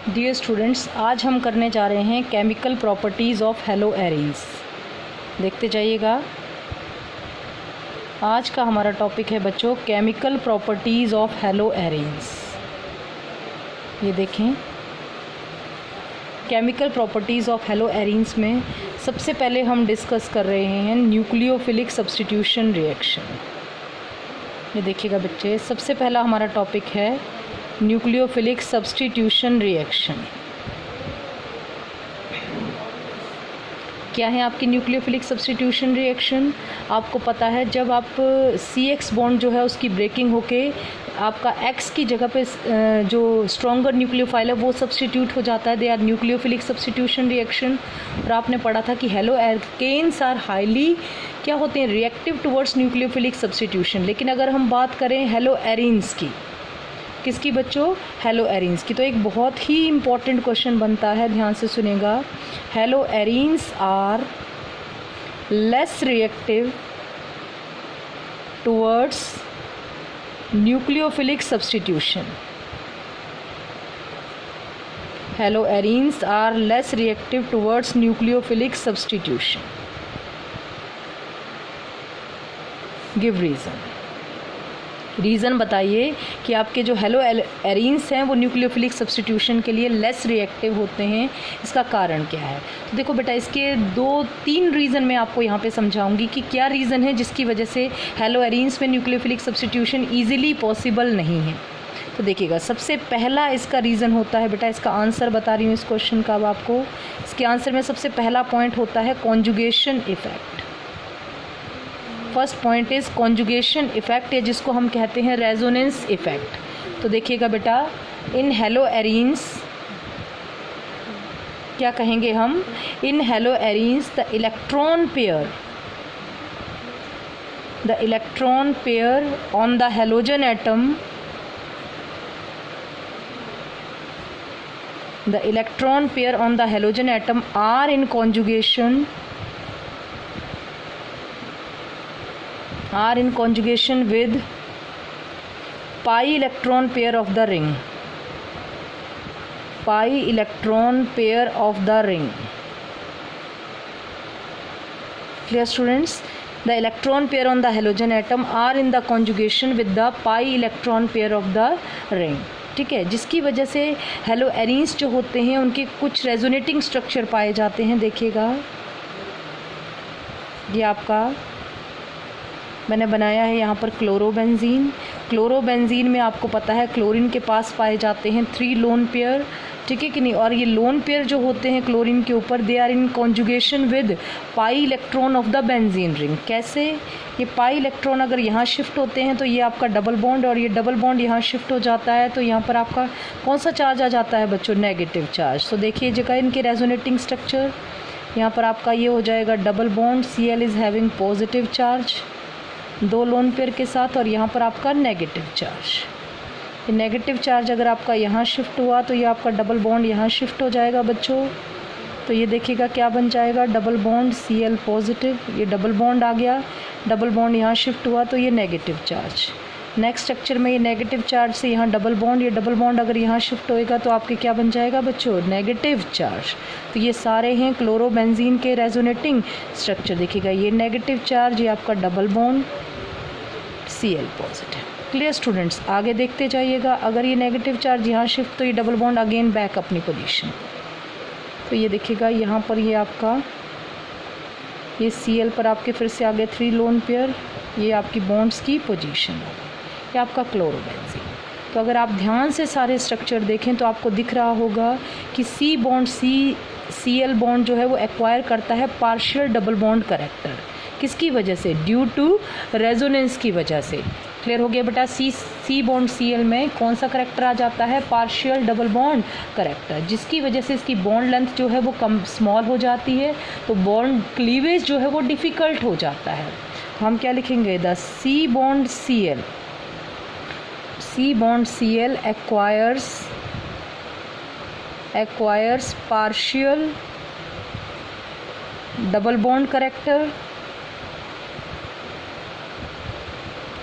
Dear students, आज हम करने जा रहे हैं केमिकल प्रॉपर्टीज़ ऑफ हेलोएरीन्स। देखते जाइएगा। आज का हमारा टॉपिक है बच्चों केमिकल प्रॉपर्टीज़ ऑफ हेलोएरीन्स। ये देखें, केमिकल प्रॉपर्टीज़ ऑफ हेलोएरीन्स में सबसे पहले हम डिस्कस कर रहे हैं न्यूक्लियोफिलिक सब्स्टिट्यूशन रिएक्शन। ये देखिएगा बच्चे, सबसे पहला हमारा टॉपिक है न्यूक्लियोफिलिक सब्स्टिट्यूशन रिएक्शन। क्या है आपकी न्यूक्लियोफिलिक सब्स्टिट्यूशन रिएक्शन? आपको पता है जब आप CX बॉन्ड जो है उसकी ब्रेकिंग होके आपका X की जगह पे जो स्ट्रॉन्गर न्यूक्लियोफाइल है वो सब्स्टिट्यूट हो जाता है, they are nucleophilic substitution reaction. और आपने पढ़ा था कि हेलोएल्केन्स आर हाईली क्या होते हैं, रिएक्टिव टुवर्ड्स न्यूक्लियोफिलिक सब्स्टिट्यूशन। लेकिन अगर हम बात करें हेलोएरीन्स की, किसकी बच्चों? हेलोएरीन्स की। तो एक बहुत ही इम्पॉर्टेंट क्वेश्चन बनता है, ध्यान से सुनेगा। Haloarenes are less reactive towards nucleophilic substitution. Haloarenes are less reactive towards nucleophilic substitution. Give reason बताइए कि आपके जो हेलोएरीन्स हैं वो न्यूक्लियोफिलिक सब्स्टिट्यूशन के लिए लेस रिएक्टिव होते हैं, इसका कारण क्या है? तो देखो बेटा, इसके 2-3 रीज़न मैं आपको यहाँ पे समझाऊंगी कि क्या रीज़न है जिसकी वजह से हेलोएरीन्स में न्यूक्लियोफिलिक सब्स्टिट्यूशन ईजिली पॉसिबल नहीं है। तो देखिएगा, सबसे पहला इसका रीज़न होता है बेटा, इसका आंसर बता रही हूँ इस क्वेश्चन का अब आपको। इसके आंसर में सबसे पहला पॉइंट होता है conjugation effect. First point is conjugation effect, या जिसको हम कहते हैं रेजोनेंस इफेक्ट। तो देखिएगा बेटा, इन हेलोएरीन्स क्या कहेंगे हम? In haloarenes the electron pair on the halogen atom, the electron pair on the halogen atom are in conjugation with pi electron pair of the ring. Pi electron pair of the ring. Clear students? The electron pair on the halogen atom are in the conjugation with the pi electron pair of the ring. ठीक है, जिसकी वजह से haloarenes जो होते हैं उनके कुछ रेजोनेटिंग स्ट्रक्चर पाए जाते हैं। देखिएगा, ये आपका मैंने बनाया है यहाँ पर क्लोरोबेंजीन। क्लोरोबेंजीन में आपको पता है क्लोरीन के पास पाए जाते हैं 3 लोन पेयर, ठीक है कि नहीं? और ये लोन पेयर जो होते हैं क्लोरीन के ऊपर, they are in conjugation with pi electron of the benzene ring. कैसे? ये पाई इलेक्ट्रॉन अगर यहाँ शिफ्ट होते हैं तो ये आपका डबल बॉन्ड, और ये डबल बॉन्ड यहाँ शिफ्ट हो जाता है तो यहाँ पर आपका कौन सा चार्ज आ जाता है बच्चों? Negative charge. तो देखिए जगह इनके रेजोनेटिंग स्ट्रक्चर, यहाँ पर आपका ये हो जाएगा double bond, Cl is having positive charge 2 lone pair के साथ, और यहाँ पर आपका नेगेटिव चार्ज। ये नेगेटिव चार्ज अगर आपका यहाँ शिफ्ट हुआ तो ये आपका डबल बॉन्ड यहाँ शिफ्ट हो जाएगा बच्चों। तो ये देखिएगा क्या बन जाएगा, डबल बॉन्ड Cl पॉजिटिव, ये डबल बॉन्ड आ गया, डबल बॉन्ड यहाँ शिफ्ट हुआ तो ये नेगेटिव चार्ज। नेक्स्ट स्ट्रक्चर में ये नेगेटिव चार्ज से यहाँ डबल बॉन्ड, ये डबल बॉन्ड अगर यहाँ शिफ्ट होएगा तो आपके क्या बन जाएगा बच्चों? Negative charge. तो ये सारे हैं क्लोरोबेंजीन के रेजोनेटिंग स्ट्रक्चर। देखिएगा, ये नेगेटिव चार्ज, ये आपका double bond Cl positive. Clear students? आगे देखते जाइएगा। अगर ये नेगेटिव चार्ज यहाँ शिफ्ट तो ये डबल बॉन्ड अगेन बैक अपनी पोजीशन। तो ये देखिएगा यहाँ पर ये आपका ये Cl पर आपके फिर से आगे 3 लोन पेयर, ये आपकी बॉन्ड्स की पोजीशन है, ये आपका क्लोरोबेंजीन। तो अगर आप ध्यान से सारे स्ट्रक्चर देखें तो आपको दिख रहा होगा कि Cl बॉन्ड जो है वो एक्वायर करता है पार्शियल डबल बॉन्ड करेक्टर। किसकी वजह से? ड्यू टू रेजोनेंस की वजह से। क्लियर हो गया बेटा? सी बॉन्ड Cl में कौन सा करेक्टर आ जाता है? पार्शियल डबल बॉन्ड करेक्टर, जिसकी वजह से इसकी बॉन्ड लेंथ जो है वो कम स्मॉल हो जाती है, तो बॉन्ड क्लीवेज जो है वो डिफ़िकल्ट हो जाता है। तो हम क्या लिखेंगे? The C bond Cl acquires partial double bond character,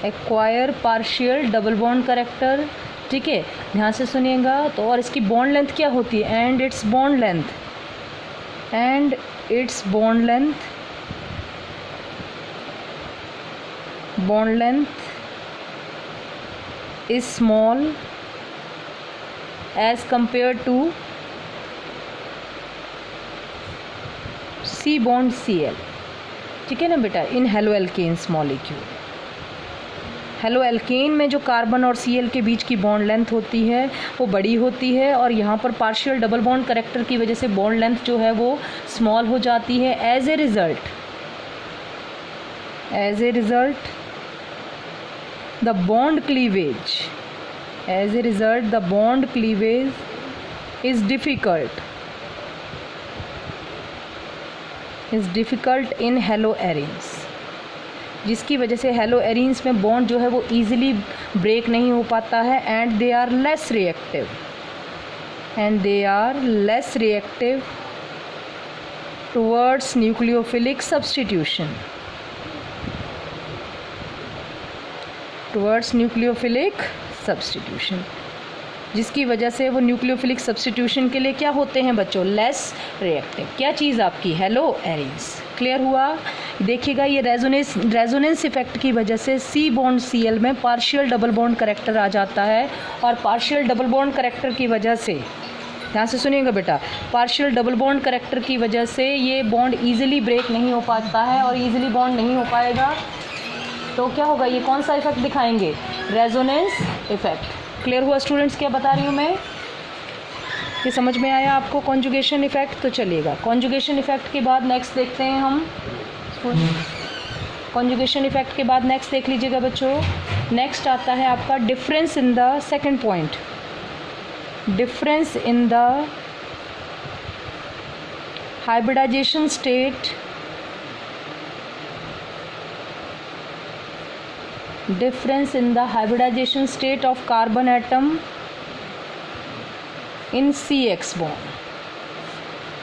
acquire partial double bond character, ठीक है। ध्यान से सुनिएगा। तो और इसकी बॉन्ड लेंथ क्या होती है, and its bond length, and its bond length is small as compare to C bond Cl, ठीक है ना बेटा, in haloalkanes molecule. Haloalkane में जो कार्बन और Cl के बीच की बॉन्ड लेंथ होती है वो बड़ी होती है, और यहाँ पर पार्शियल डबल बॉन्ड करेक्टर की वजह से बॉन्ड लेंथ जो है वो स्मॉल हो जाती है। As a result the bond cleavage is difficult in haloarenes, जिसकी वजह से हेलो एरीन्स में बॉन्ड जो है वो ईजिली ब्रेक नहीं हो पाता है। And they are less reactive towards nucleophilic substitution, जिसकी वजह से वो न्यूक्लियोफिलिक सब्स्टिट्यूशन के लिए क्या होते हैं बच्चों, लेस रिएक्टिव। क्या चीज़ आपकी, हेलो एरीन्स। क्लियर हुआ। देखिएगा ये रेजोनेंस इफेक्ट की वजह से सी बॉन्ड Cl में पार्शियल डबल बॉन्ड करेक्टर आ जाता है, और पार्शियल डबल बॉन्ड करेक्टर की वजह से, ध्यान से सुनिएगा बेटा, पार्शियल डबल बॉन्ड करेक्टर की वजह से ये बॉन्ड ईजिली ब्रेक नहीं हो पाता है, और ईजिली बॉन्ड नहीं हो पाएगा तो क्या होगा, ये कौन सा इफेक्ट दिखाएंगे, रेजोनेंस इफेक्ट। क्लियर हुआ स्टूडेंट्स, क्या बता रही हूँ मैं, ये समझ में आया आपको कॉन्जुगेशन इफेक्ट। तो चलिएगा कॉन्जुगेशन इफेक्ट के बाद नेक्स्ट देखते हैं हम। कॉन्जुगेशन इफेक्ट के बाद नेक्स्ट देख लीजिएगा बच्चों। नेक्स्ट आता है आपका difference in the second point, difference in the hybridisation state of carbon atom in CX bond.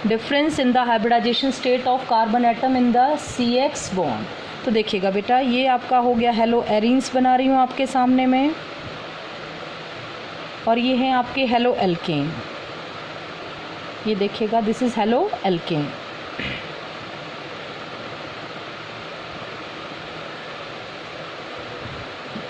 Difference in the hybridization state of carbon atom in the CX bond. तो देखिएगा बेटा, ये आपका हो गया हेलो एरीन्स बना रही हूँ आपके सामने में, और ये हैं आपके हेलो एल्केन। ये देखिएगा, this is haloalkane.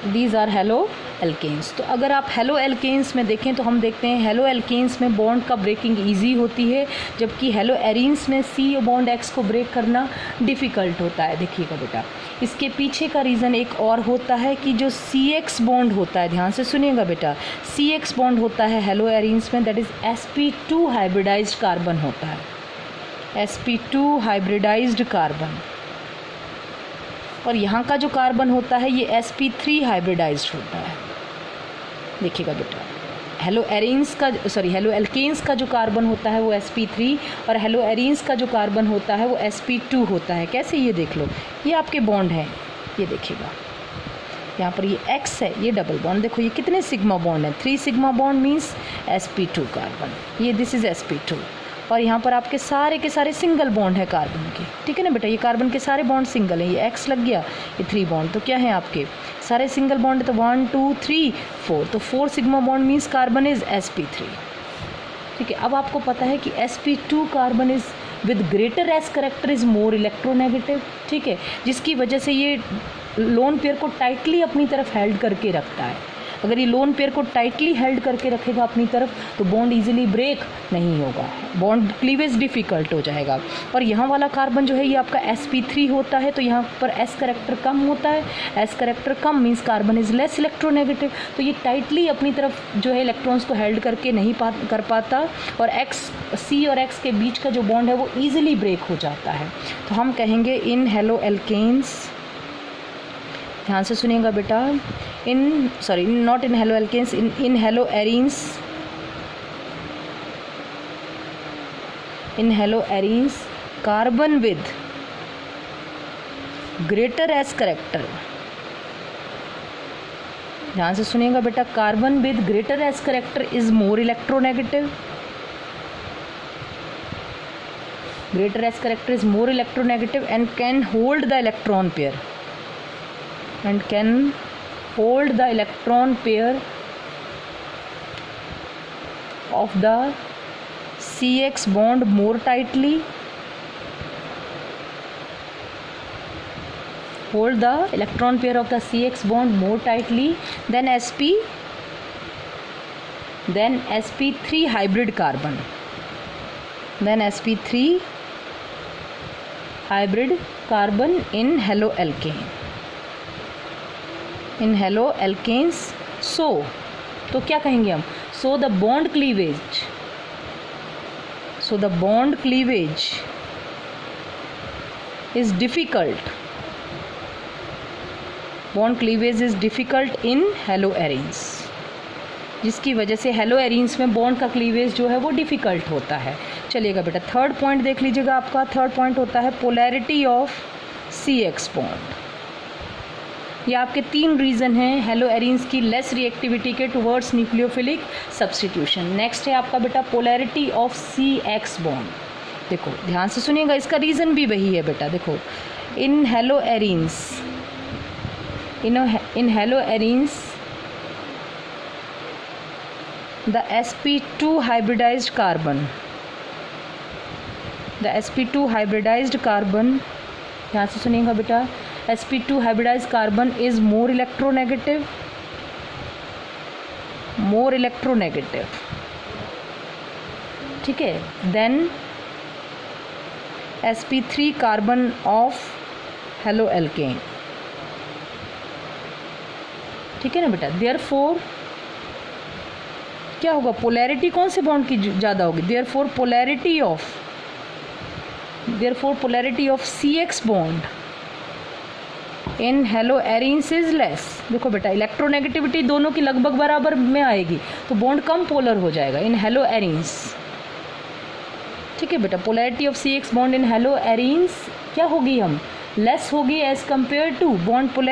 These are haloalkanes. तो अगर आप हेलो एल्केन्स में देखें तो हम देखते हैं हेलो एल्केन्स में बॉन्ड का ब्रेकिंग इजी होती है, जबकि हेलो एरीन्स में सी बॉन्ड एक्स को ब्रेक करना डिफ़िकल्ट होता है। देखिएगा बेटा, इसके पीछे का रीज़न एक और होता है कि जो CX बॉन्ड होता है, ध्यान से सुनिएगा बेटा, CX बॉन्ड होता है हेलो एरीन्स में, that is sp2 hybridised carbon होता है, sp2 हाइब्रिडाइज्ड कार्बन, और यहाँ का जो कार्बन होता है ये sp3 हाइब्रिडाइज्ड होता है। देखिएगा बेटा, हेलो एल्केन्स का जो कार्बन होता है वो sp3, और हेलो एरीन्स का जो कार्बन होता है वो sp2 होता है। कैसे, ये देख लो, ये आपके बॉन्ड हैं, ये देखिएगा यहाँ पर ये X है, ये डबल बॉन्ड, देखो ये कितने सिग्मा बॉन्ड है, 3 sigma bond means sp2 carbon, ये दिस इज़ sp2, और यहाँ पर आपके सारे के सारे सिंगल बॉन्ड है कार्बन के, ठीक है ना बेटा, ये कार्बन के सारे बॉन्ड सिंगल हैं, ये X लग गया, ये 3 बॉन्ड, तो क्या है आपके सारे सिंगल बॉन्ड, तो 1 2 3 4, तो 4 sigma bond means carbon is sp3, ठीक है। अब आपको पता है कि sp2 carbon is with greater s character is more electronegative, ठीक है, जिसकी वजह से ये लोन पेयर को टाइटली अपनी तरफ हेल्ड करके रखता है। अगर ये लोन पेयर को टाइटली हेल्ड करके रखेगा अपनी तरफ तो बॉन्ड इजीली ब्रेक नहीं होगा, बॉन्ड क्लीवेज डिफ़िकल्ट हो जाएगा। और यहाँ वाला कार्बन जो है ये आपका sp3 होता है, तो यहाँ पर s करेक्टर कम होता है, s character come means carbon is less electronegative, तो ये टाइटली अपनी तरफ जो है इलेक्ट्रॉन्स को हेल्ड करके नहीं कर पाता, और C और X के बीच का जो बॉन्ड है वो ईजिली ब्रेक हो जाता है। तो हम कहेंगे इन हेलो एल्केन्स, ध्यान से सुनिएगा बेटा, not in haloalkanes, in haloarenes carbon with greater s character, ध्यान से सुनिएगा बेटा, carbon with greater s character is more electronegative, greater s character is more electronegative and can hold the electron pair, of the CX bond more tightly. Hold the electron pair of the CX bond more tightly than sp3 hybrid carbon. Then sp3 hybrid carbon in haloalkane. In haloalkanes, तो क्या कहेंगे हम? So the bond cleavage is difficult. Bond cleavage is difficult in haloarenes, जिसकी वजह से haloarenes में bond का cleavage जो है वो डिफ़िकल्ट होता है। चलिएगा बेटा, थर्ड पॉइंट देख लीजिएगा। आपका थर्ड पॉइंट होता है पोलैरिटी ऑफ CX बॉन्ड। ये आपके 3 रीज़न हैं हेलोएरीन्स की लेस रिएक्टिविटी के टुवर्ड्स न्यूक्लियोफिलिक सब्स्टिट्यूशन। नेक्स्ट है आपका बेटा पोलैरिटी ऑफ CX बॉन्ड। देखो ध्यान से सुनिएगा, इसका रीज़न भी वही है बेटा। देखो इन haloarenes the sp2 hybridized carbon, ध्यान से सुनिएगा बेटा, sp2 hybridized carbon is more electronegative, ठीक है, then sp3 carbon of haloalkane, ठीक है ना बेटा। देयरफॉर क्या होगा? पोलैरिटी कौन से बॉन्ड की ज़्यादा होगी? Therefore polarity of CX bond in haloarenes is less. देखो बेटा, इलेक्ट्रोनेगेटिविटी दोनों की लगभग बराबर में आएगी तो बॉन्ड कम पोलर हो जाएगा इन हेलोएरीन्स, ठीक है बेटा। Polarity of CX bond in haloarenes क्या होगी? हम लेस होगी as compare to bond polarity